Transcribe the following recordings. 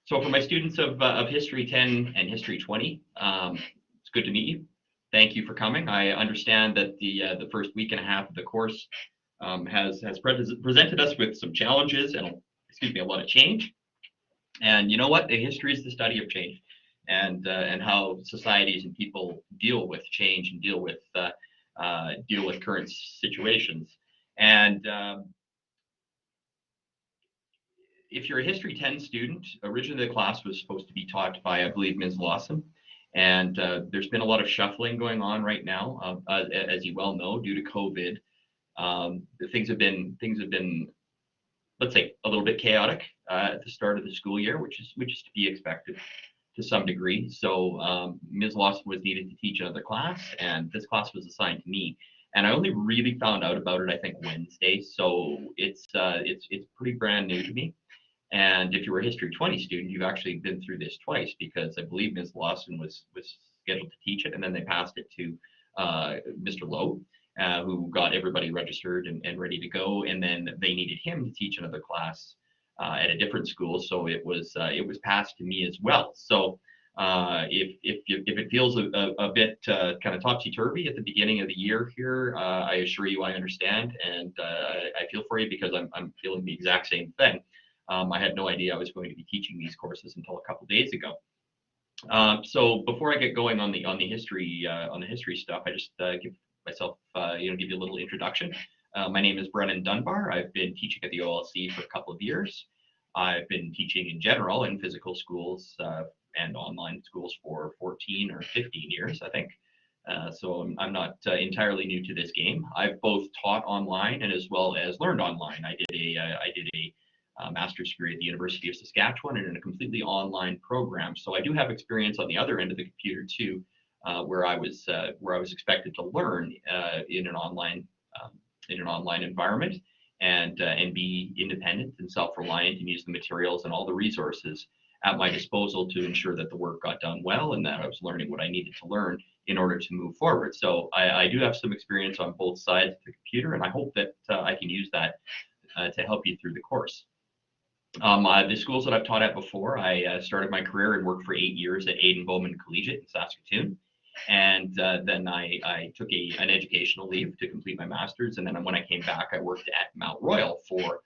So for my students of History 10 and History 20, it's good to meet you. Thank you for coming. I understand that the first week and a half of the course has presented us with some challenges and, excuse me, a lot of change. And you know what? The history is the study of change, and how societies and people deal with change and deal with current situations. And if you're a History 10 student, originally the class was supposed to be taught by, I believe, Ms. Lawson. And there's been a lot of shuffling going on right now, as you well know, due to COVID. Things have been, let's say, a little bit chaotic at the start of the school year, which is to be expected to some degree. So Ms. Lawson was needed to teach another class, and this class was assigned to me. And I only really found out about it, I think, Wednesday. So it's pretty brand new to me. And if you were a History 20 student, you've actually been through this twice, because I believe Ms. Lawson was scheduled to teach it, and then they passed it to Mr. Lowe, who got everybody registered and ready to go. And then they needed him to teach another class at a different school, so it was passed to me as well. So if it feels a bit kind of topsy-turvy at the beginning of the year here, I assure you I understand, and I feel for you, because I'm feeling the exact same thing. I had no idea I was going to be teaching these courses until a couple days ago. So before I get going on the history stuff, I just give myself give you a little introduction. My name is Brennan Dunbar. I've been teaching at the OLC for a couple of years. I've been teaching in general in physical schools and online schools for 14 or 15 years, I think. So I'm not entirely new to this game. I've both taught online and as well as learned online. I did a master's degree at the University of Saskatchewan and in a completely online program. So I do have experience on the other end of the computer too, where I was expected to learn in an online environment, and be independent and self-reliant, and use the materials and all the resources at my disposal to ensure that the work got done well, and that I was learning what I needed to learn in order to move forward. So I do have some experience on both sides of the computer, and I hope that I can use that to help you through the course. The schools that I've taught at before, I started my career and worked for 8 years at Aidan Bowman Collegiate in Saskatoon. And then I took an educational leave to complete my master's. And then when I came back, I worked at Mount Royal for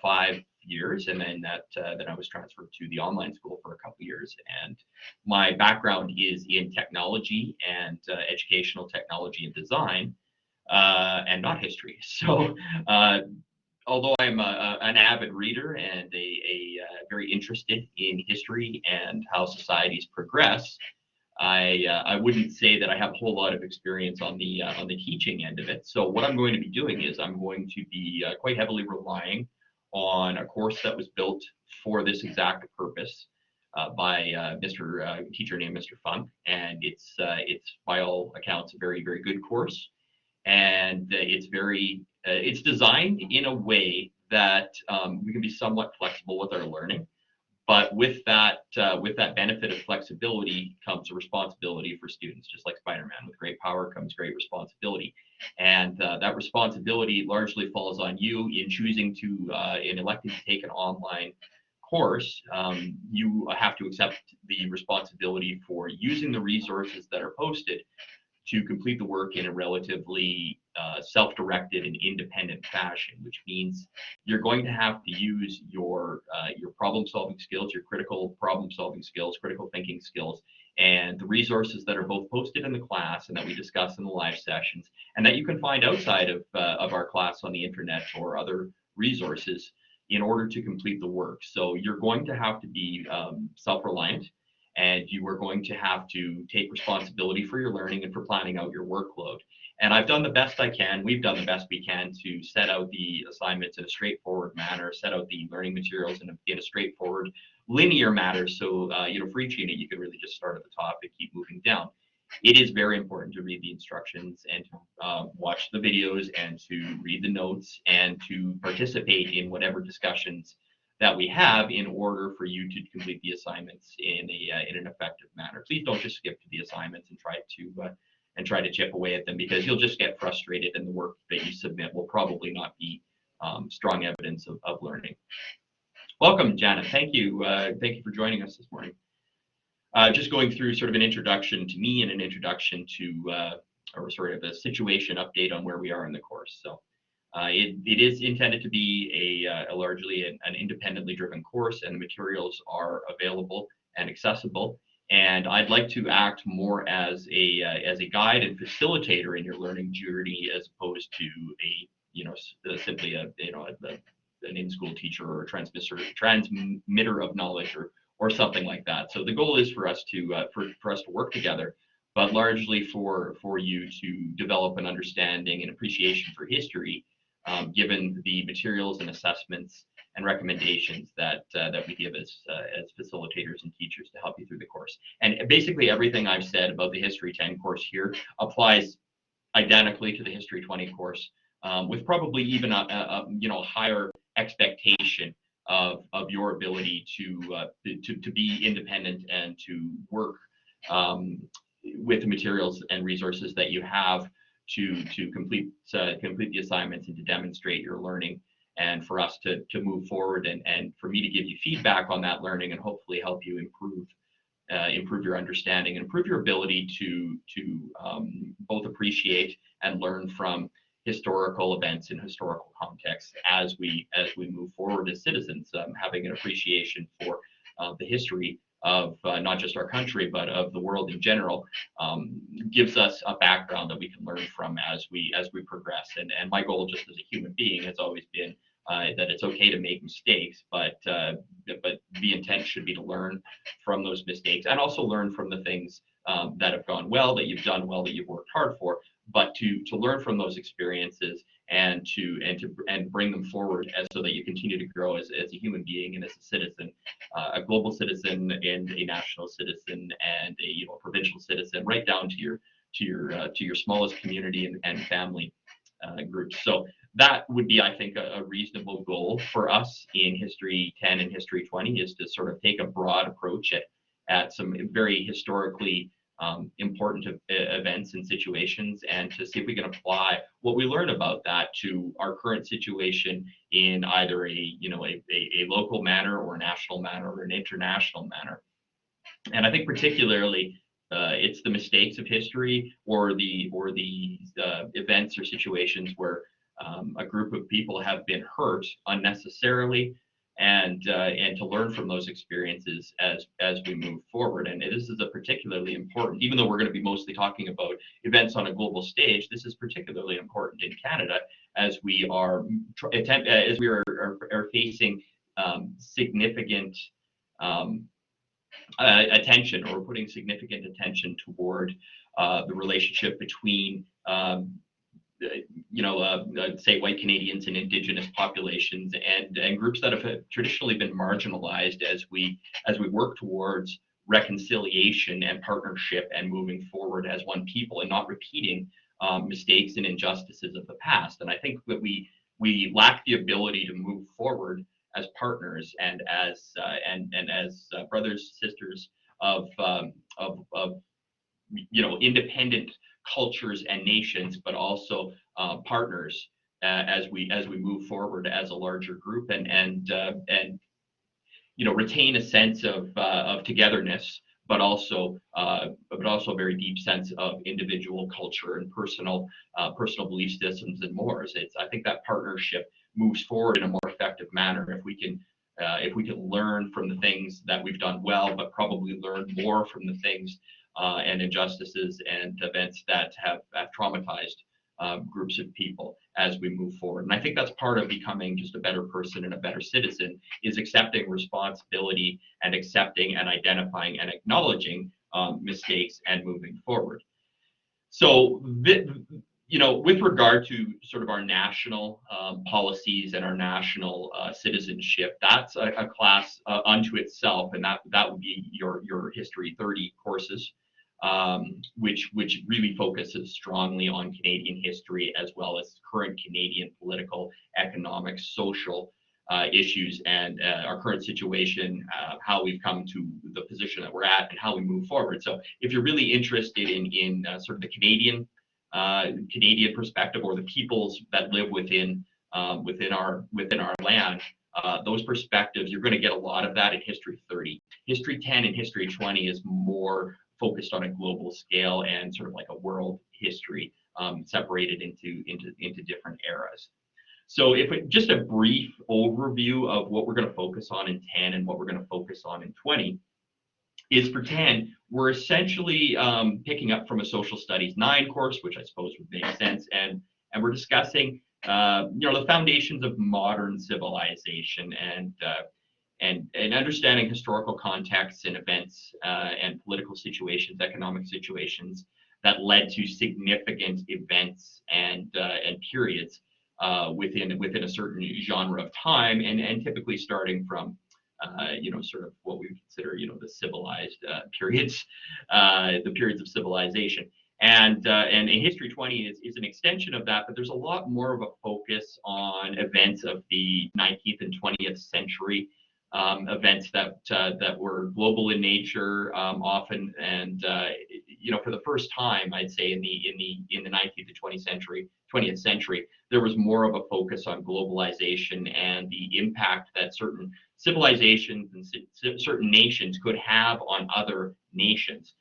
5 years. And then then I was transferred to the online school for a couple of years. And my background is in technology and educational technology and design, and not history. So although I'm an avid reader and very interested in history and how societies progress, I wouldn't say that I have a whole lot of experience on the teaching end of it. So what I'm going to be doing is I'm going to be quite heavily relying on a course that was built for this exact purpose by Mr. teacher named Mr. Funk, and it's by all accounts a very, very good course, and it's designed in a way that we can be somewhat flexible with our learning. But with that benefit of flexibility comes a responsibility for students, just like Spider-Man. With great power comes great responsibility. And that responsibility largely falls on you in choosing to, in electing to take an online course. You have to accept the responsibility for using the resources that are posted to complete the work in a relatively self-directed and independent fashion, which means you're going to have to use your problem-solving skills, your critical problem-solving skills, critical thinking skills, and the resources that are both posted in the class and that we discuss in the live sessions, and that you can find outside of our class on the internet or other resources in order to complete the work. So you're going to have to be self-reliant, and you are going to have to take responsibility for your learning and for planning out your workload. And I've done the best I can. We've done the best we can to set out the assignments in a straightforward manner, set out the learning materials in a straightforward, linear manner. So, for each unit, you could really just start at the top and keep moving down. It is very important to read the instructions and to watch the videos and to read the notes and to participate in whatever discussions that we have in order for you to complete the assignments in an effective manner. Please don't just skip to the assignments and try to chip away at them, because you'll just get frustrated, and the work that you submit will probably not be strong evidence of learning. Welcome, Janet. Thank you. Thank you for joining us this morning. Just going through sort of an introduction to me and an introduction to, or sort of a situation update on where we are in the course. So it is intended to be a largely an independently driven course, and the materials are available and accessible. And I'd like to act more as a guide and facilitator in your learning journey, as opposed to a simply an in-school teacher or a transmitter of knowledge or something like that. So the goal is for us to for us to work together, but largely for you to develop an understanding and appreciation for history, given the materials and assessments and recommendations that we give as facilitators and teachers to help you through the course. And basically everything I've said about the History 10 course here applies identically to the History 20 course, with probably even a higher expectation of your ability to be independent and to work with the materials and resources that you have to complete the assignments and to demonstrate your learning, and for us to move forward, and for me to give you feedback on that learning and hopefully help you improve your understanding and improve your ability to both appreciate and learn from historical events in historical contexts as we move forward as citizens, having an appreciation for the history of not just our country but of the world in general, gives us a background that we can learn from as we progress. And my goal, just as a human being, has always been that it's okay to make mistakes, but the intent should be to learn from those mistakes and also learn from the things that have gone well, that you've done well, that you've worked hard for, but to learn from those experiences and bring them forward, as so that you continue to grow as a human being and as a citizen, a global citizen and a national citizen and a provincial citizen, right down to your smallest community and family groups. So that would be, I think, a reasonable goal for us in History 10 and History 20, is to sort of take a broad approach at some very historically important events and situations, and to see if we can apply what we learn about that to our current situation in either a local manner or a national manner or an international manner. And I think particularly it's the mistakes of history, or the events or situations where a group of people have been hurt unnecessarily, and to learn from those experiences as we move forward. And this is a particularly important, even though we're going to be mostly talking about events on a global stage, this is particularly important in Canada, as we are facing significant attention, or putting significant attention toward the relationship between say white Canadians and Indigenous populations, and groups that have traditionally been marginalized, as we work towards reconciliation and partnership and moving forward as one people, and not repeating mistakes and injustices of the past. And I think that we lack the ability to move forward as partners and as brothers, sisters of independent cultures and nations, but also partners as we move forward as a larger group, and retain a sense of togetherness, but also a very deep sense of individual culture and personal belief systems and more. I think that partnership moves forward in a more effective manner if we can learn from the things that we've done well, but probably learn more from the things and injustices and events that have traumatized groups of people as we move forward. And I think that's part of becoming just a better person and a better citizen, is accepting responsibility and accepting and identifying and acknowledging mistakes and moving forward. So, with regard to sort of our national policies and our national citizenship, that's a class unto itself, and that would be your History 30 courses, which really focuses strongly on Canadian history, as well as current Canadian political, economic, social issues, and our current situation, how we've come to the position that we're at, and how we move forward. So if you're really interested in sort of the Canadian perspective, or the peoples that live within our land, those perspectives, you're going to get a lot of that in History 30. History 10 and History 20 is more focused on a global scale and sort of like a world history, separated into different eras. So just a brief overview of what we're going to focus on in 10 and what we're going to focus on in 20 is for 10, we're essentially picking up from a social studies 9 course, which I suppose would make sense, and we're discussing the foundations of modern civilization and understanding historical contexts and events and political situations, economic situations that led to significant events and periods within a certain genre of time, and typically starting from sort of what we consider the civilized periods, the periods of civilization. And History 20 is an extension of that, but there's a lot more of a focus on events of the 19th and 20th century, events that were global in nature, often, and for the first time, I'd say in the 19th to 20th century, there was more of a focus on globalization and the impact that certain civilizations and certain nations could have on other nations.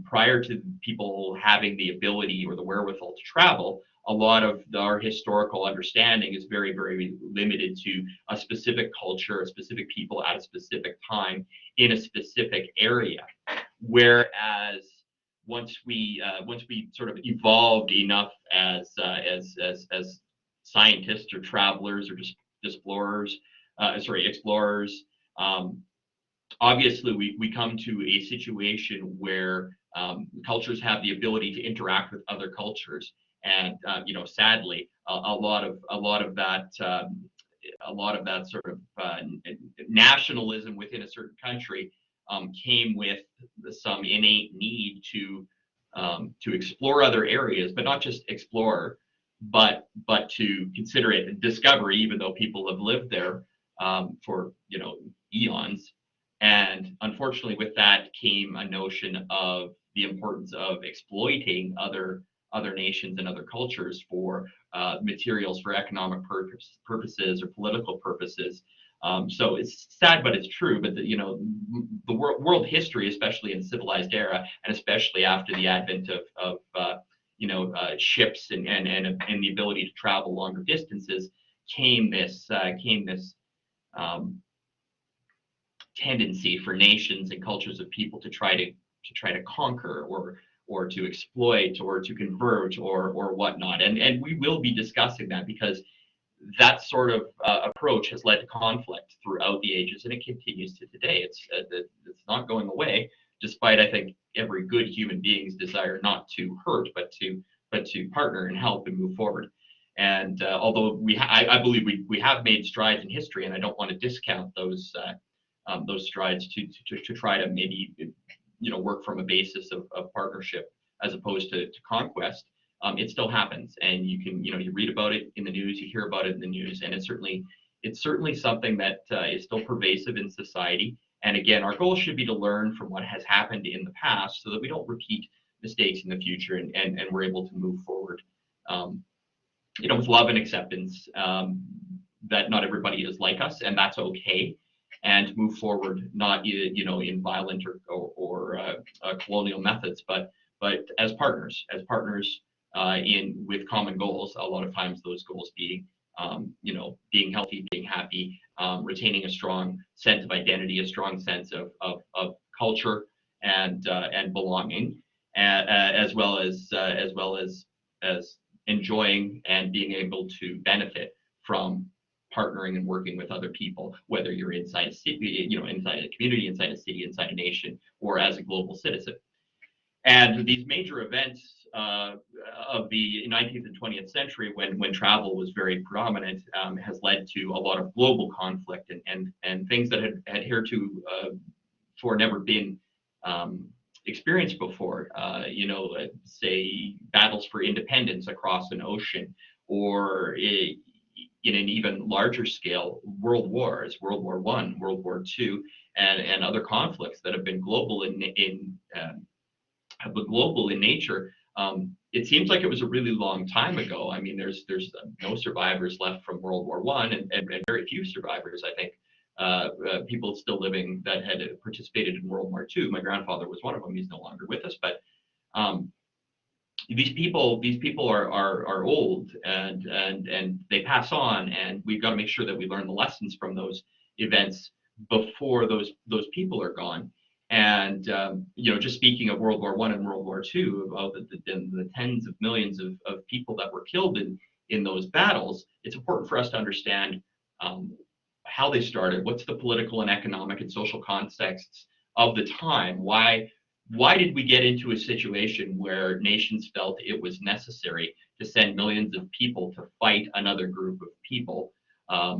Prior to people having the ability or the wherewithal to travel, a lot of our historical understanding is very, very limited to a specific culture, a specific people at a specific time in a specific area. Whereas once we sort of evolved enough as scientists or travelers or just explorers, obviously we come to a situation where cultures have the ability to interact with other cultures, and sadly, a lot of that sort of nationalism within a certain country came with some innate need to explore other areas, but not just explore, but to consider it a discovery, even though people have lived there for eons. And unfortunately, with that came a notion of the importance of exploiting other nations and other cultures for materials for economic purposes or political purposes. So it's sad, but it's true. But the world history, especially in the civilized era, and especially after the advent of ships and the ability to travel longer distances, came this tendency for nations and cultures of people to try to conquer or to exploit or to convert or whatnot. And we will be discussing that, because that sort of approach has led to conflict throughout the ages, and it continues to today. It's not going away, despite, I think, every good human being's desire not to hurt, but to partner and help and move forward. And although I believe we have made strides in history, and I don't want to discount those strides to try to maybe work from a basis of partnership as opposed to conquest. It still happens, and you can you read about it in the news, you hear about it in the news, and it's certainly something that is still pervasive in society. And again, our goal should be to learn from what has happened in the past so that we don't repeat mistakes in the future, and we're able to move forward with love and acceptance, that not everybody is like us, and that's okay, and move forward not in violent or colonial methods, but as partners with common goals. A lot of times those goals being being healthy, being happy, retaining a strong sense of identity, a strong sense of culture and belonging, as well as enjoying and being able to benefit from partnering and working with other people, whether you're inside a city, inside a community, inside a city, inside a nation, or as a global citizen. And these major events of the 19th and 20th century, when travel was very predominant, has led to a lot of global conflict and things that had heretofore never been experienced before. Say battles for independence across an ocean, or in an even larger scale, world wars, World War I, World War II, and other conflicts that have been global in nature, It seems like it was a really long time ago. I mean, there's no survivors left from World War I, and very few survivors, I think, people still living that had participated in World War II. My grandfather was one of them. He's no longer with us, but um, these people are old, and they pass on, and we've got to make sure that we learn the lessons from those events before those people are gone. And just speaking of World War I and World War II, about the tens of millions of people that were killed in those battles, it's important for us to understand how they started, what's the political and economic and social contexts of the time, why did we get into a situation where nations felt it was necessary to send millions of people to fight another group of people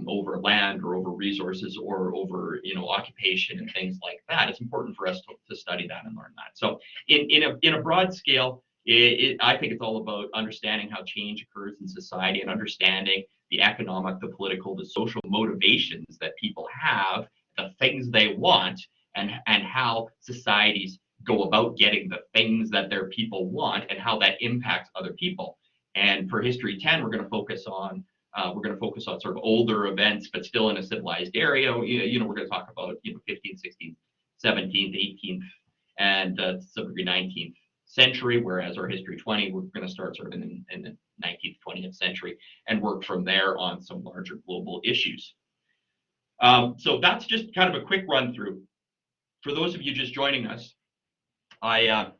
over land or over resources or over occupation and things like that? It's important for us to study that and learn that. So in a broad scale, I think it's all about understanding how change occurs in society and understanding the economic, the political, the social motivations that people have, the things they want, and how societies go about getting the things that their people want and how that impacts other people. And for History 10, we're going to focus on sort of older events, but still in a civilized area. We're going to talk about 15th, 16th, 17th, 18th, and to some degree 19th century. Whereas our History 20, we're going to start sort of in the 19th, 20th century and work from there on some larger global issues. So that's just kind of a quick run through. For those of you just joining us, I have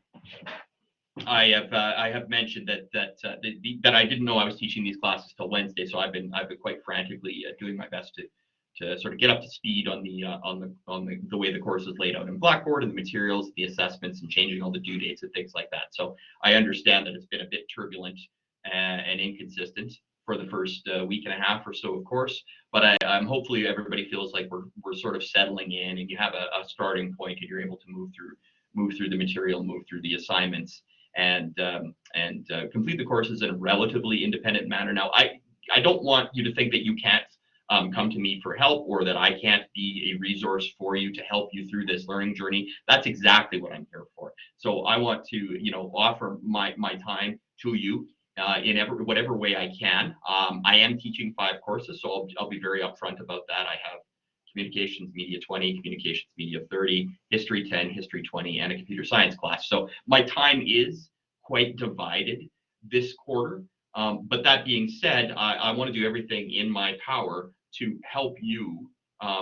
mentioned that I didn't know I was teaching these classes till Wednesday, so I've been quite frantically doing my best to sort of get up to speed on the way the course is laid out in Blackboard and the materials, the assessments, and changing all the due dates and things like that. So I understand that it's been a bit turbulent and inconsistent for the first week and a half or so, of course, but I'm hopefully everybody feels like we're sort of settling in, and you have a starting point, and you're able to move through the material, move through the assignments, and complete the courses in a relatively independent manner. Now, I don't want you to think that you can't come to me for help, or that I can't be a resource for you to help you through this learning journey. That's exactly what I'm here for. So I want to, offer my time to you in whatever way I can. I am teaching 5 courses, so I'll be very upfront about that. I have Communications Media 20, Communications Media 30, History 10, History 20, and a computer science class. So my time is quite divided this quarter. But that being said, I want to do everything in my power to help you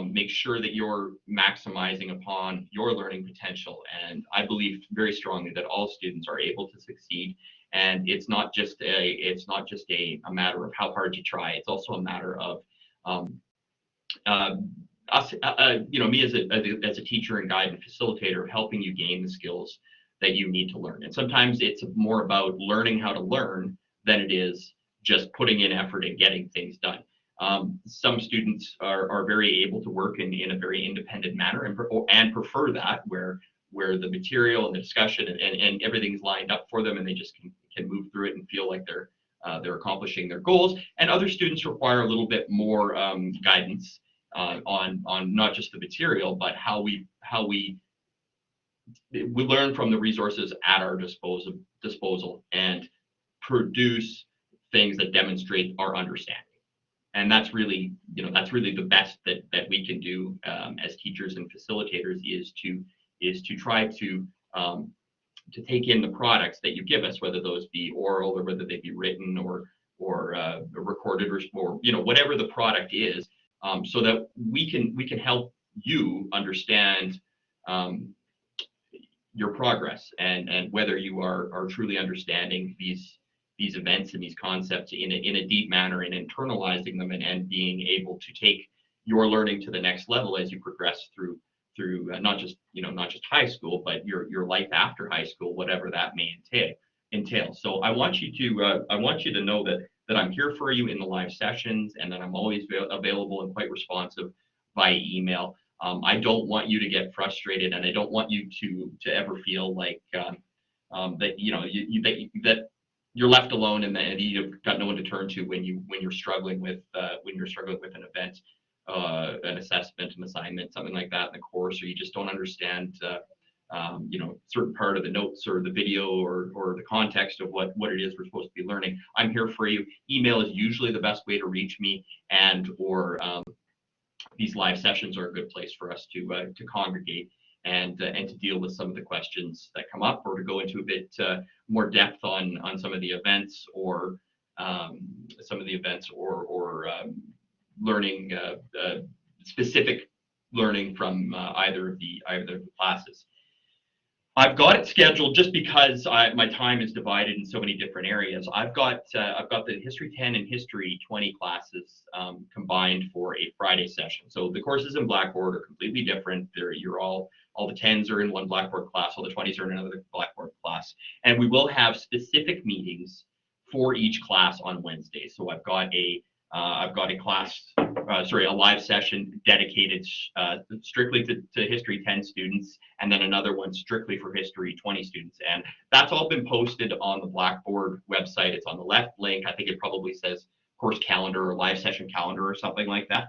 make sure that you're maximizing upon your learning potential. And I believe very strongly that all students are able to succeed. And it's not just a matter of how hard you try. It's also a matter of us, me as a teacher and guide and facilitator, helping you gain the skills that you need to learn. And sometimes it's more about learning how to learn than it is just putting in effort and getting things done. Some students are very able to work in a very independent manner and prefer that, where the material and the discussion and everything's lined up for them, and they just can move through it and feel like they're accomplishing their goals. And other students require a little bit more guidance on not just the material, but how we learn from the resources at our disposal and produce things that demonstrate our understanding. And that's really the best that we can do as teachers and facilitators, is to try to take in the products that you give us, whether those be oral or whether they be written or recorded or whatever the product is, so that we can help you understand your progress and whether you are truly understanding these events and these concepts in a deep manner, and internalizing them and being able to take your learning to the next level as you progress through not just high school, but your life after high school, whatever that may entail. So I want you to know that I'm here for you in the live sessions, and that I'm always available and quite responsive via email. I don't want you to get frustrated, and I don't want you to ever feel like that that you're left alone and that you've got no one to turn to when you're struggling with an event, an assessment, an assignment, something like that in the course, or you just don't understand certain part of the notes or the video or the context of what it is we're supposed to be learning, I'm here for you. Email is usually the best way to reach me, and or these live sessions are a good place for us to congregate and to deal with some of the questions that come up, or to go into a bit more depth on some of the events or learning specific learning from either of the classes. I've got it scheduled just because my time is divided in so many different areas. I've got the History 10 and History 20 classes combined for a Friday session. So the courses in Blackboard are completely different. All the 10s are in one Blackboard class, all the 20s are in another Blackboard class, and we will have specific meetings for each class on Wednesday. So I've got a live session dedicated strictly to History 10 students, and then another one strictly for History 20 students. And that's all been posted on the Blackboard website. It's on the left link. I think it probably says course calendar or live session calendar or something like that.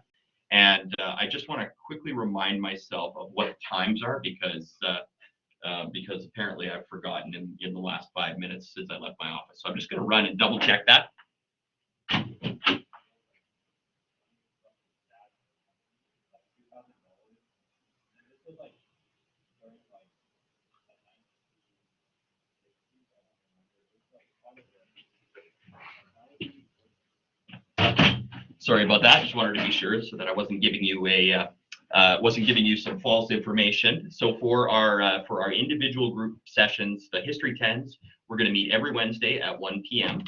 And I just want to quickly remind myself of what the times are, because apparently I've forgotten in the last 5 minutes since I left my office. So I'm just going to run and double check that. Sorry about that. Just wanted to be sure so that I wasn't giving you some false information. So for our individual group sessions, the History 10s, we're going to meet every Wednesday at 1 p.m.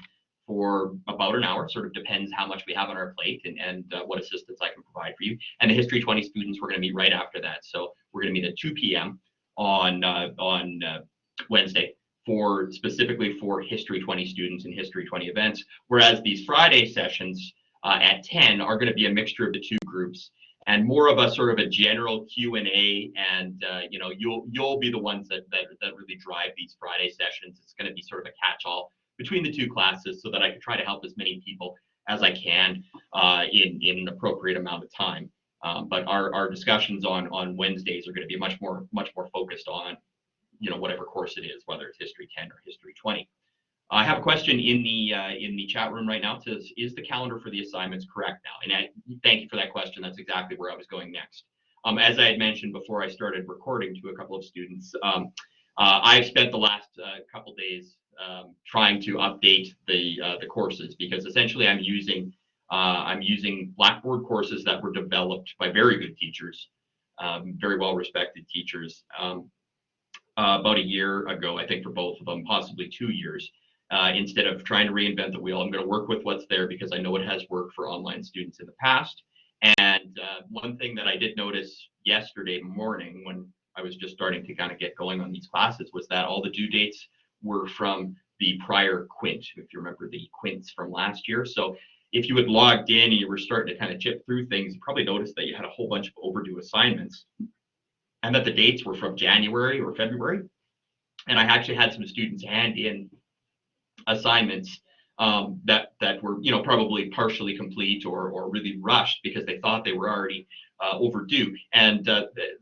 for about an hour. Sort of depends how much we have on our plate and what assistance I can provide for you. And the History 20 students, we're going to meet right after that. So we're going to meet at 2 p.m. on Wednesday specifically for History 20 students and History 20 events. Whereas these Friday sessions at 10 are going to be a mixture of the two groups, and more of a sort of a general Q&A, and you'll be the ones that really drive these Friday sessions. It's going to be sort of a catch-all between the two classes, so that I can try to help as many people as I can in an appropriate amount of time. But our discussions on Wednesdays are going to be much more focused on whatever course it is, whether it's History 10 or History 20. I have a question in the chat room right now. It says, is the calendar for the assignments correct now? And thank you for that question. That's exactly where I was going next. As I had mentioned before I started recording to a couple of students, I've spent the last couple days trying to update the courses, because essentially I'm using Blackboard courses that were developed by very good teachers, very well-respected teachers, about a year ago, I think, for both of them, possibly 2 years. Instead of trying to reinvent the wheel, I'm going to work with what's there, because I know it has worked for online students in the past. And one thing that I did notice yesterday morning, when I was just starting to kind of get going on these classes, was that all the due dates were from the prior quint, if you remember the quints from last year. So if you had logged in and you were starting to kind of chip through things, you probably noticed that you had a whole bunch of overdue assignments, and that the dates were from January or February. And I actually had some students hand in assignments that were probably partially complete or really rushed, because they thought they were already overdue. And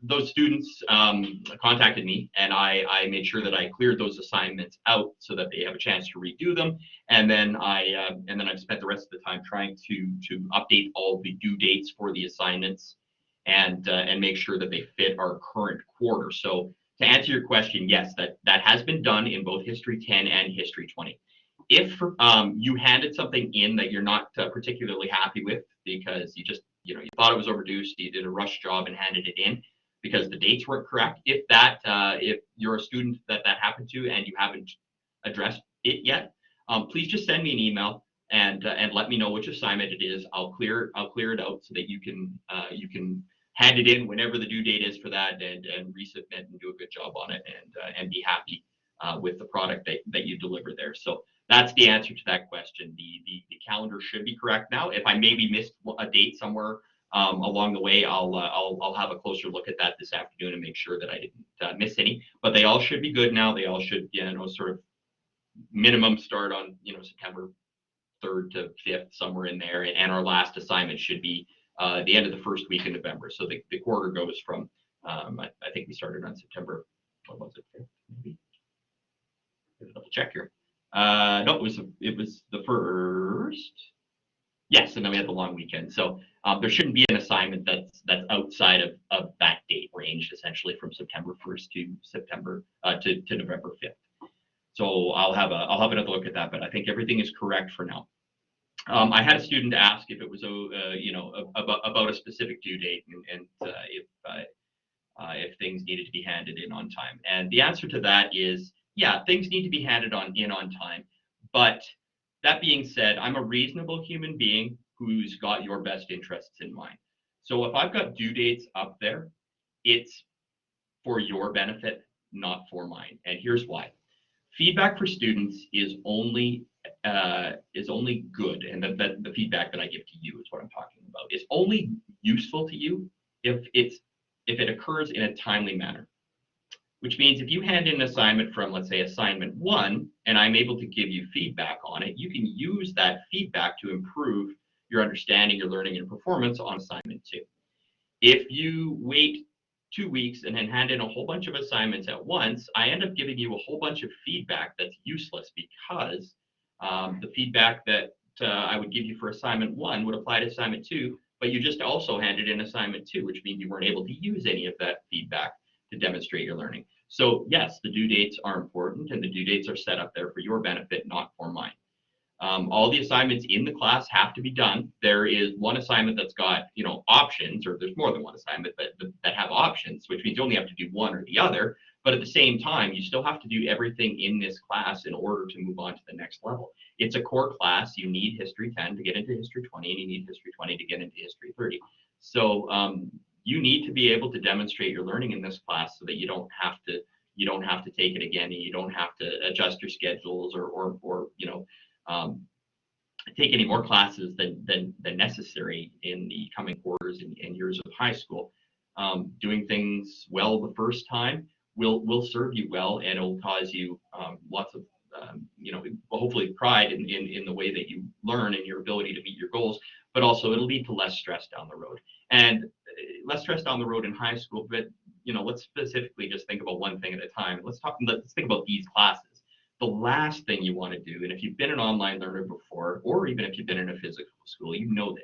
those students contacted me, and I made sure that I cleared those assignments out so that they have a chance to redo them. And then I've spent the rest of the time trying to update all the due dates for the assignments and make sure that they fit our current quarter. So to answer your question, yes, that has been done in both History 10 and History 20. If you handed something in that you're not particularly happy with, because you thought it was overdue, so you did a rush job and handed it in because the dates weren't correct, if you're a student that happened to and you haven't addressed it yet, please just send me an email and let me know which assignment it is. I'll clear it out so that you can hand it in whenever the due date is for that, and resubmit and do a good job on it, and be happy with the product that you deliver there. So that's the answer to that question. The calendar should be correct now. If I maybe missed a date somewhere along the way, I'll have a closer look at that this afternoon and make sure that I didn't miss any. But they all should be good now. They all should, sort of minimum start on September 3rd to 5th, somewhere in there. And our last assignment should be the end of the first week in November. So the quarter goes from I think we started on September what was it? Maybe double check here. No, it was the first. Yes, and then we had the long weekend. So there shouldn't be an assignment that's outside of that date range, essentially from September 1st to September to November 5th. So I'll have another look at that, but I think everything is correct for now. I had a student ask if it was about a specific due date and if things needed to be handed in on time. And the answer to that is, yeah, things need to be handed in on time. But that being said, I'm a reasonable human being who's got your best interests in mind. So if I've got due dates up there, it's for your benefit, not for mine. And here's why. Feedback for students is only good, and the feedback that I give to you is what I'm talking about. It's only useful to you if it occurs in a timely manner. Which means if you hand in an assignment from, let's say, assignment 1, and I'm able to give you feedback on it, you can use that feedback to improve your understanding, your learning, and performance on assignment 2. If you wait 2 weeks and then hand in a whole bunch of assignments at once, I end up giving you a whole bunch of feedback that's useless because the feedback that I would give you for assignment 1 would apply to assignment 2, but you just also handed in assignment 2, which means you weren't able to use any of that feedback to demonstrate your learning. So yes, the due dates are important, and the due dates are set up there for your benefit, not for mine. All the assignments in the class have to be done. There is one assignment that's got, options, or there's more than one assignment that have options, which means you only have to do one or the other. But at the same time, you still have to do everything in this class in order to move on to the next level. It's a core class. You need History 10 to get into History 20, and you need History 20 to get into History 30. So you need to be able to demonstrate your learning in this class so that you don't have to take it again, and you don't have to adjust your schedules or take any more classes than necessary in the coming quarters and years of high school. Doing things well the first time will serve you well, and it'll cause you lots of hopefully pride in the way that you learn and your ability to meet your goals, but also it'll lead to less stress down the road. And less stress down the road in high school, but let's specifically just think about one thing at a time. Let's think about these classes. The last thing you want to do, and if you've been an online learner before, or even if you've been in a physical school, you know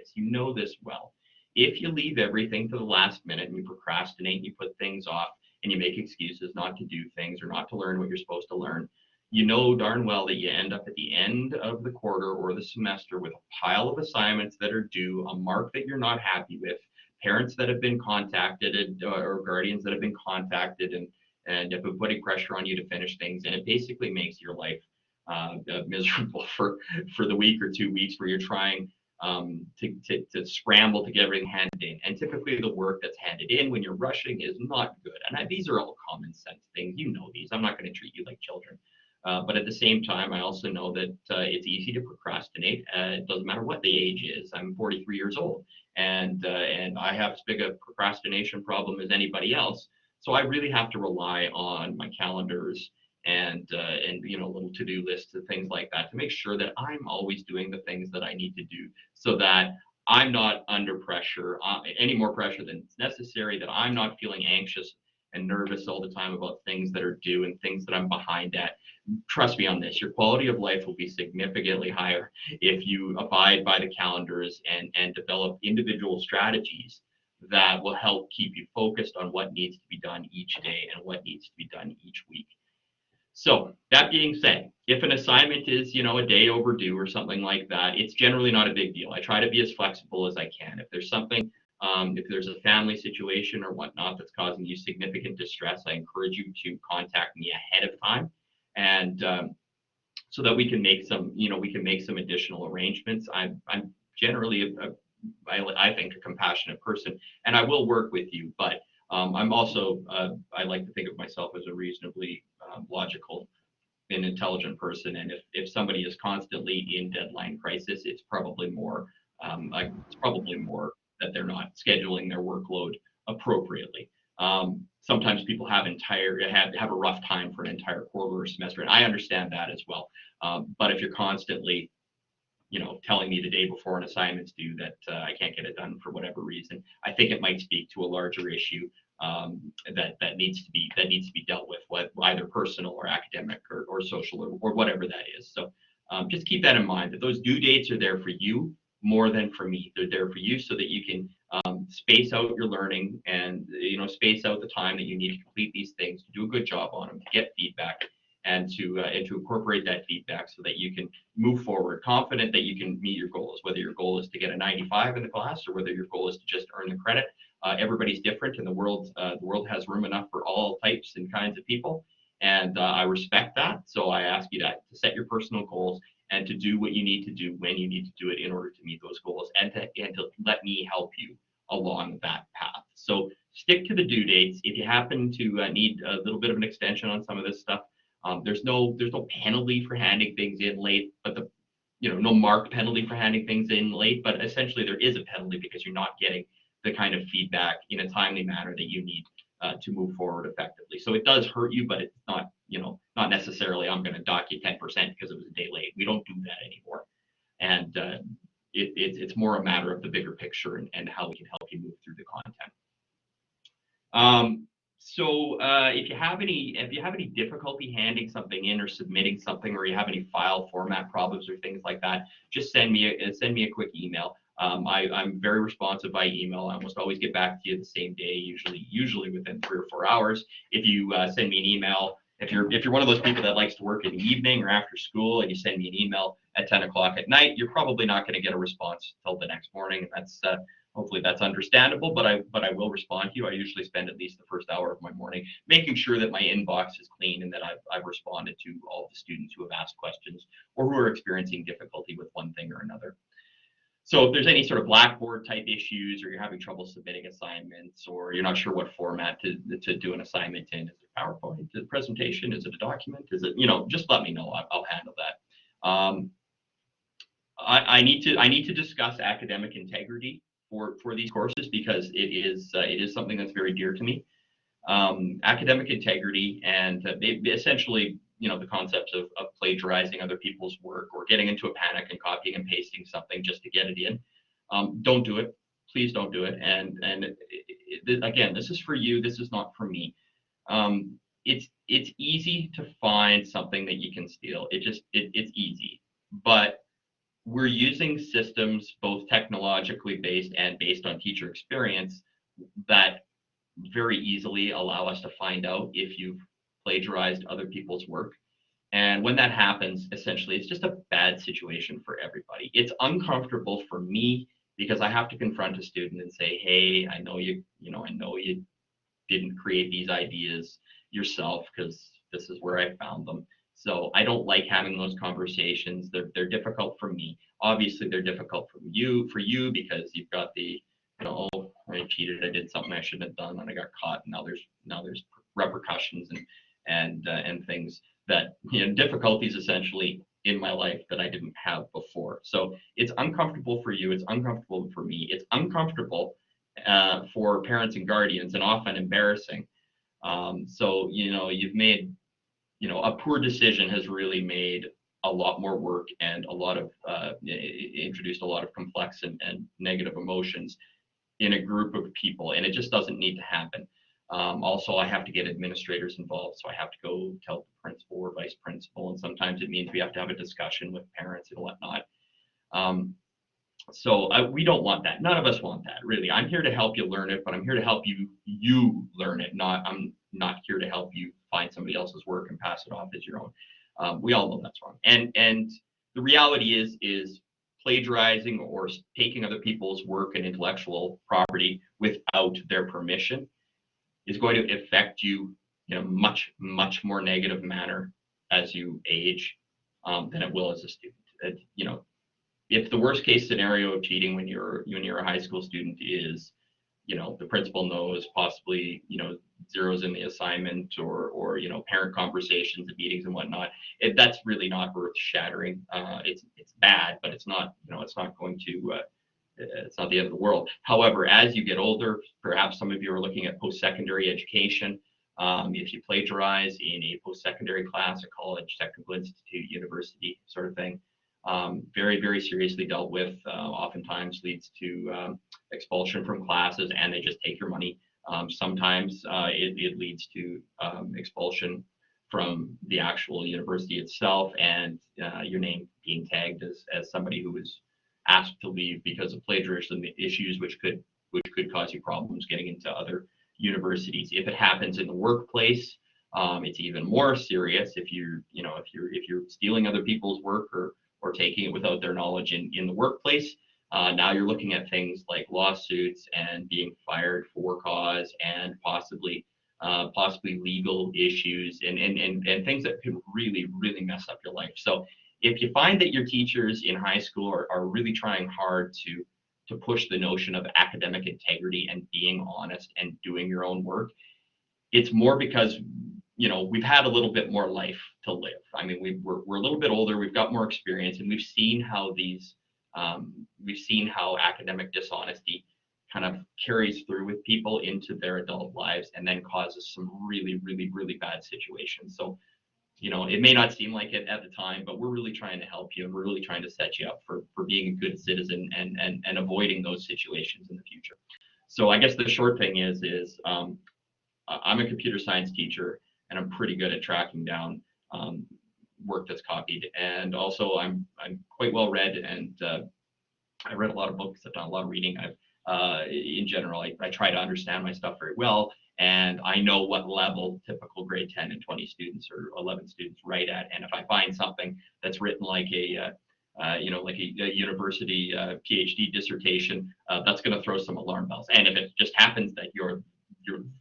this well. If you leave everything to the last minute and you procrastinate and you put things off and you make excuses not to do things or not to learn what you're supposed to learn, you know darn well that you end up at the end of the quarter or the semester with a pile of assignments that are due, a mark that you're not happy with, parents that have been contacted or guardians that have been contacted and have been putting pressure on you to finish things. And it basically makes your life miserable for the week or 2 weeks where you're trying to scramble to get everything handed in. And typically the work that's handed in when you're rushing is not good. And these are all common sense things. You know these. I'm not going to treat you like children. But at the same time, I also know that it's easy to procrastinate. It doesn't matter what the age is. I'm 43 years old, and I have as big a procrastination problem as anybody else. So I really have to rely on my calendars and little to-do lists and things like that to make sure that I'm always doing the things that I need to do, so that I'm not under pressure, any more pressure than it's necessary, that I'm not feeling anxious and nervous all the time about things that are due and things that I'm behind at. Trust me on this, your quality of life will be significantly higher if you abide by the calendars and develop individual strategies that will help keep you focused on what needs to be done each day and what needs to be done each week. So that being said, if an assignment is, a day overdue or something like that, it's generally not a big deal. I try to be as flexible as I can. If there's something, if there's a family situation or whatnot that's causing you significant distress, I encourage you to contact me ahead of time, and so that we can make some additional arrangements. I'm generally I think a compassionate person, and I will work with you, but I'm also I like to think of myself as a reasonably logical and intelligent person, and if somebody is constantly in deadline crisis, it's probably more that they're not scheduling their workload appropriately. Sometimes people have a rough time for an entire quarter or semester, and I understand that as well. But if you're constantly telling me the day before an assignment's due that I can't get it done for whatever reason, I think it might speak to a larger issue that needs to be dealt with, either personal or academic or social or whatever that is. So just keep that in mind, that those due dates are there for you more than for me. They're there for you so that you can space out your learning and space out the time that you need to complete these things, to do a good job on them, to get feedback, and to incorporate that feedback so that you can move forward confident that you can meet your goals, whether your goal is to get a 95 in the class or whether your goal is to just earn the credit. Everybody's different, and the world has room enough for all types and kinds of people, and I respect that. So I ask you to set your personal goals and to do what you need to do when you need to do it in order to meet those goals, and to let me help you along that path. So stick to the due dates. If you happen to need a little bit of an extension on some of this stuff, there's no penalty for handing things in late, but no marked penalty for handing things in late, but essentially there is a penalty because you're not getting the kind of feedback in a timely manner that you need to move forward effectively. So it does hurt you, but it's not, not necessarily I'm going to dock you 10% because it was a day late. We don't do that anymore. And it's more a matter of the bigger picture and how we can help you move through the content. So if you have any difficulty handing something in or submitting something, or you have any file format problems or things like that, just send me a quick email. I'm very responsive by email. I almost always get back to you the same day, usually within 3 or 4 hours. If you send me an email, if you're one of those people that likes to work in the evening or after school, and you send me an email at 10 o'clock at night, you're probably not going to get a response till the next morning. That's hopefully that's understandable, but I will respond to you. I usually spend at least the first hour of my morning making sure that my inbox is clean and that I've responded to all of the students who have asked questions or who are experiencing difficulty with one thing or another. So if there's any sort of Blackboard type issues, or you're having trouble submitting assignments, or you're not sure what format to do an assignment in, is it PowerPoint, is it a presentation, is it a document, is it, just let me know. I'll handle that. I need to discuss academic integrity for these courses because it is something that's very dear to me. Academic integrity and essentially, the concepts of plagiarizing other people's work or getting into a panic and copying and pasting something just to get it in. Don't do it. Please don't do it. And again, this is for you. This is not for me. It's easy to find something that you can steal. It's easy, but we're using systems both technologically based and based on teacher experience that very easily allow us to find out if you've plagiarized other people's work. And when that happens, essentially, it's just a bad situation for everybody. It's uncomfortable for me because I have to confront a student and say, hey, I know you didn't create these ideas yourself because this is where I found them. So I don't like having those conversations. They're difficult for me. Obviously, they're difficult for you because you've got the, oh, I cheated, I did something I shouldn't have done, and I got caught. And now there's repercussions and things that, difficulties essentially in my life that I didn't have before. So it's uncomfortable for you. It's uncomfortable for me. It's uncomfortable for parents and guardians, and often embarrassing. So you've made, a poor decision has really made a lot more work and a lot of introduced a lot of complex and negative emotions in a group of people, and it just doesn't need to happen. Also, I have to get administrators involved, so I have to go tell the principal or vice principal, and sometimes it means we have to have a discussion with parents and whatnot. So we don't want that. None of us want that, really. I'm here to help you learn it, but I'm here to help you learn it. I'm not here to help you find somebody else's work and pass it off as your own. We all know that's wrong. And the reality is plagiarizing or taking other people's work and intellectual property without their permission is going to affect you in a much, much more negative manner as you age than it will as a student. If the worst case scenario of cheating when you're a high school student is, the principal knows, possibly, zeros in the assignment or parent conversations and meetings and whatnot, that's really not earth shattering. It's bad, but it's not, it's not going to, it's not the end of the world. However, as you get older, perhaps some of you are looking at post-secondary education. If you plagiarize in a post-secondary class, a college, technical institute, university sort of thing, very, very seriously dealt with, oftentimes leads to expulsion from classes, and they just take your money Sometimes it leads to expulsion from the actual university itself, and your name being tagged as somebody who was asked to leave because of plagiarism issues, which could cause you problems getting into other universities. If it happens in the workplace, it's even more serious. If you're stealing other people's work or taking it without their knowledge in the workplace, now you're looking at things like lawsuits and being fired for cause, and possibly legal issues and things that could really, really mess up your life. So if you find that your teachers in high school are really trying hard to push the notion of academic integrity and being honest and doing your own work, it's more because we've had a little bit more life to live. I mean, we're a little bit older, we've got more experience, and we've seen how academic dishonesty kind of carries through with people into their adult lives and then causes some really, really, really bad situations. So it may not seem like it at the time, but we're really trying to help you, and we're really trying to set you up for being a good citizen and avoiding those situations in the future. So I guess the short thing is I'm a computer science teacher, and I'm pretty good at tracking down work that's copied. And also I'm quite well read, and I read a lot of books. I've done a lot of reading. In general, I try to understand my stuff very well, and I know what level typical grade 10 and 20 students or 11 students write at. And if I find something that's written like a university PhD dissertation, that's going to throw some alarm bells. And if it just happens that you're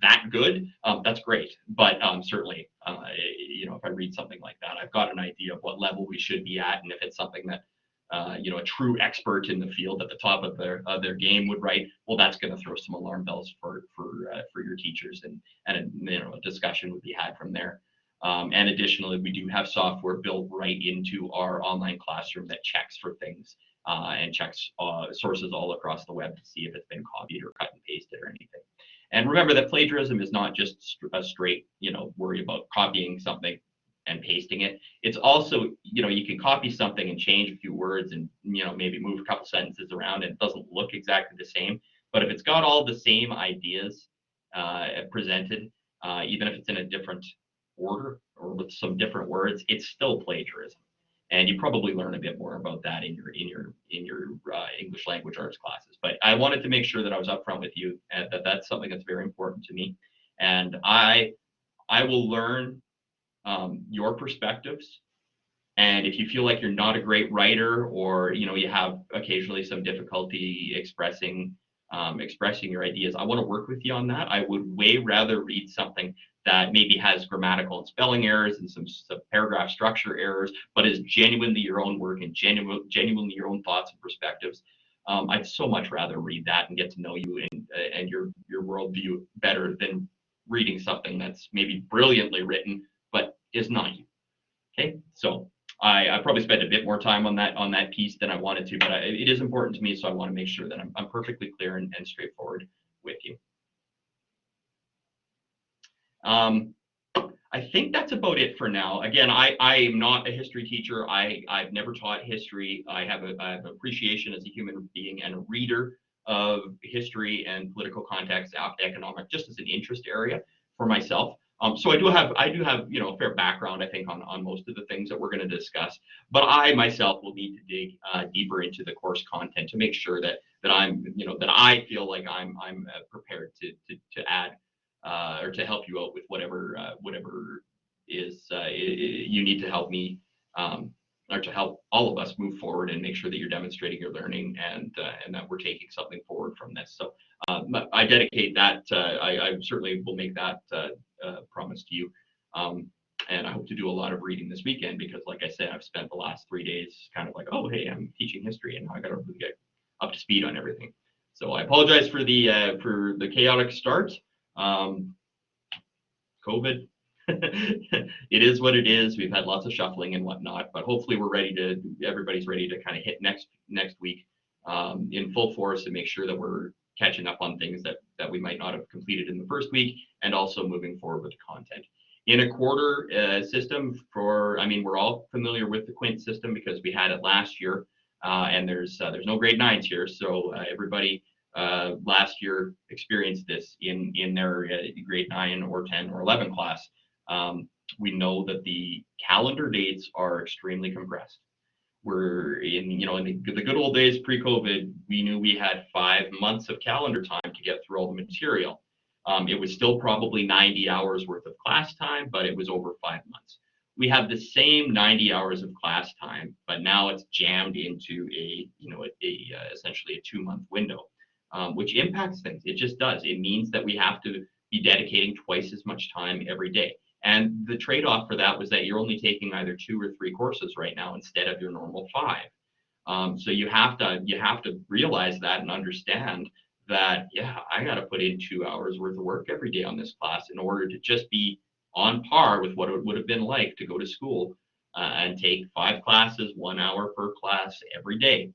that good, that's great. But certainly, if I read something like that, I've got an idea of what level we should be at, and if it's something that a true expert in the field at the top of their game would write, well, that's going to throw some alarm bells for your teachers, and a discussion would be had from there. And additionally, we do have software built right into our online classroom that checks for things and checks sources all across the web to see if it's been copied or cut and pasted or anything. And remember that plagiarism is not just a straight, worry about copying something and pasting it. It's also, you can copy something and change a few words and, maybe move a couple sentences around, and it doesn't look exactly the same. But if it's got all the same ideas presented, even if it's in a different order or with some different words, it's still plagiarism. And you probably learn a bit more about that in your English language arts classes. But I wanted to make sure that I was upfront with you, that that's something that's very important to me. And I will learn your perspectives. And if you feel like you're not a great writer, or you have occasionally some difficulty expressing your ideas, I want to work with you on that. I would way rather read something that maybe has grammatical and spelling errors and some paragraph structure errors, but is genuinely your own work and genuinely your own thoughts and perspectives. I'd so much rather read that and get to know you and your worldview better than reading something that's maybe brilliantly written but is not you. Okay, so I probably spent a bit more time on that piece than I wanted to, but it is important to me, so I want to make sure that I'm perfectly clear and straightforward with you. I think that's about it for now. Again, I am not a history teacher. I've never taught history. I have appreciation as a human being and a reader of history and political context, economic, just as an interest area for myself. So I do have a fair background, I think, on most of the things that we're going to discuss. But I myself will need to dig deeper into the course content to make sure that I'm that I feel like I'm prepared to add or to help you out with whatever is you need to help me or to help all of us move forward and make sure that you're demonstrating your learning and that we're taking something forward from this. So I dedicate that. I certainly will make that promise to you. And I hope to do a lot of reading this weekend because, like I said, I've spent the last 3 days kind of like, oh, hey, I'm teaching history and I got to really get up to speed on everything. So I apologize for the chaotic start. COVID, it is what it is. We've had lots of shuffling and whatnot, but hopefully everybody's ready to kind of hit next week in full force and make sure that we're catching up on things that we might not have completed in the first week, and also moving forward with the content. In a quarter system we're all familiar with the Quint system because we had it last year, and there's no grade 9s here, so everybody last year experienced this in their grade 9 or 10 or 11 class. We know that the calendar dates are extremely compressed. We're in, in the good old days pre-COVID, we knew we had 5 months of calendar time to get through all the material. It was still probably 90 hours worth of class time, but it was over 5 months. We have the same 90 hours of class time, but now it's jammed into essentially a 2-month window, which impacts things. It just does. It means that we have to be dedicating twice as much time every day. And the trade-off for that was that you're only taking either 2 or 3 courses right now instead of your normal 5. So you have to realize that and understand that, yeah, I got to put in 2 hours worth of work every day on this class in order to just be on par with what it would have been like to go to school and take 5 classes, 1 hour per class every day.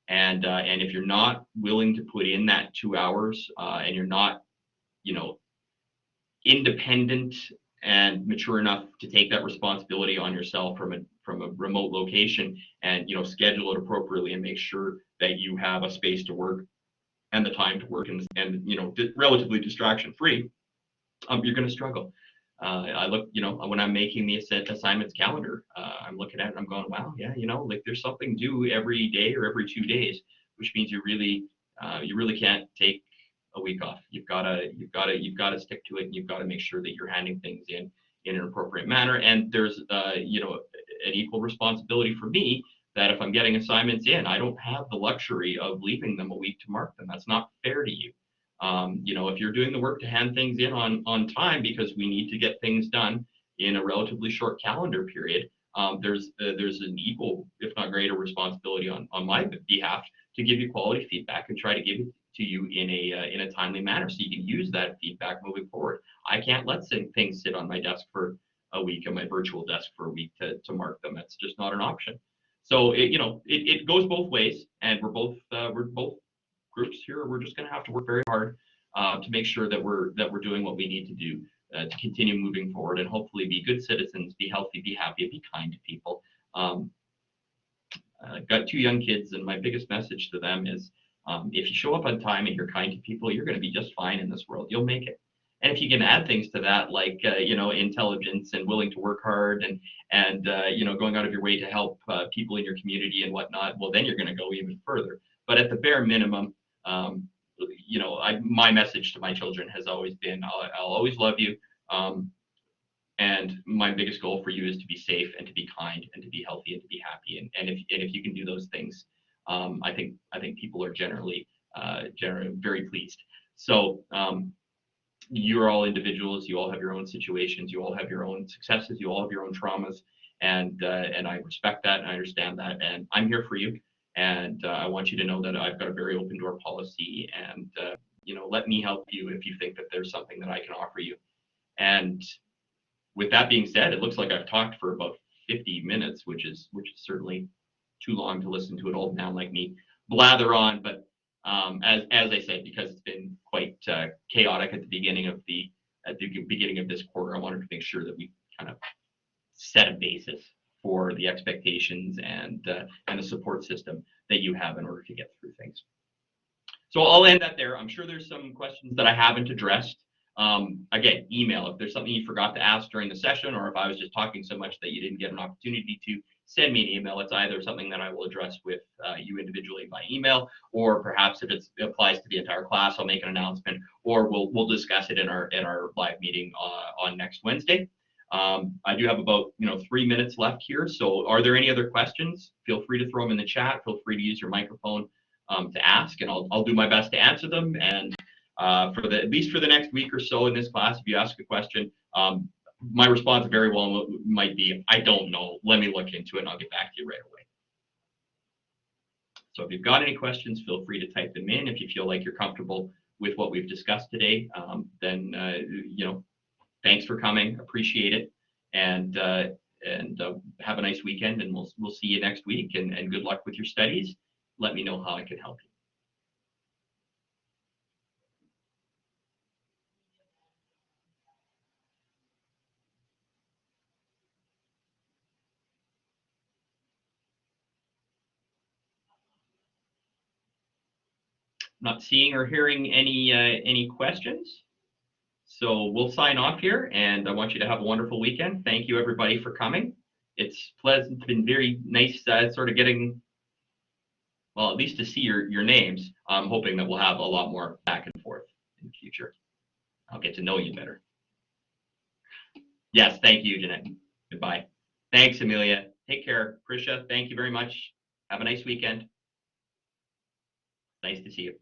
And if you're not willing to put in that 2 hours and you're not, independent and mature enough to take that responsibility on yourself from a remote location and schedule it appropriately and make sure that you have a space to work and the time to work and relatively distraction free, you're going to struggle. I look, when I'm making the assignments calendar, I'm looking at it and I'm going, wow, yeah, like there's something due every day or every 2 days, which means you really can't take a week off. You've got to stick to it, and you've got to make sure that you're handing things in an appropriate manner. And there's an equal responsibility for me that if I'm getting assignments in, I don't have the luxury of leaving them a week to mark them. That's not fair to you. If you're doing the work to hand things in on time because we need to get things done in a relatively short calendar period, there's an equal, if not greater, responsibility on my behalf to give you quality feedback and try to give it to you in a timely manner so you can use that feedback moving forward. I can't let things sit on my desk for a week, on my virtual desk for a week to mark them. It's just not an option. So it goes both ways, and we're both groups here. We're just going to have to work very hard to make sure that we're doing what we need to do to continue moving forward and hopefully be good citizens, be healthy, be happy, be kind to people. I've got 2 young kids, and my biggest message to them is, if you show up on time and you're kind to people, you're going to be just fine in this world. You'll make it. And if you can add things to that, like intelligence and willing to work hard and going out of your way to help people in your community and whatnot, well, then you're going to go even further. But at the bare minimum, my message to my children has always been, I'll always love you. And my biggest goal for you is to be safe and to be kind and to be healthy and to be happy. And if you can do those things, I think people are generally very pleased. So you're all individuals. You all have your own situations. You all have your own successes. You all have your own traumas. And I respect that and I understand that. And I'm here for you. And I want you to know that I've got a very open door policy. And let me help you if you think that there's something that I can offer you. And with that being said, it looks like I've talked for about 50 minutes, which is certainly too long to listen to an old man like me blather on. But as I said, because it's been quite chaotic at the beginning of this quarter, I wanted to make sure that we kind of set a basis for the expectations and the support system that you have in order to get through things. So I'll end that there. I'm sure there's some questions that I haven't addressed. Again, email if there's something you forgot to ask during the session, or if I was just talking so much that you didn't get an opportunity to send me an email. It's either something that I will address with you individually by email, or perhaps if it applies to the entire class, I'll make an announcement, or we'll discuss it in our live meeting on next Wednesday. I do have about 3 minutes left here. So are there any other questions? Feel free to throw them in the chat. Feel free to use your microphone to ask, and I'll do my best to answer them. And at least for the next week or so in this class, if you ask a question, my response very well might be, I don't know. Let me look into it and I'll get back to you right away. So if you've got any questions, feel free to type them in. If you feel like you're comfortable with what we've discussed today, then thanks for coming. Appreciate it. And have a nice weekend, and we'll see you next week, and good luck with your studies. Let me know how I can help you. not seeing or hearing any questions. So we'll sign off here, and I want you to have a wonderful weekend. Thank you, everybody, for coming. It's pleasant. It's been very nice sort of getting, well, at least to see your names. I'm hoping that we'll have a lot more back and forth in the future. I'll get to know you better. Yes, thank you, Jeanette. Goodbye. Thanks, Amelia. Take care. Prisha, thank you very much. Have a nice weekend. Nice to see you.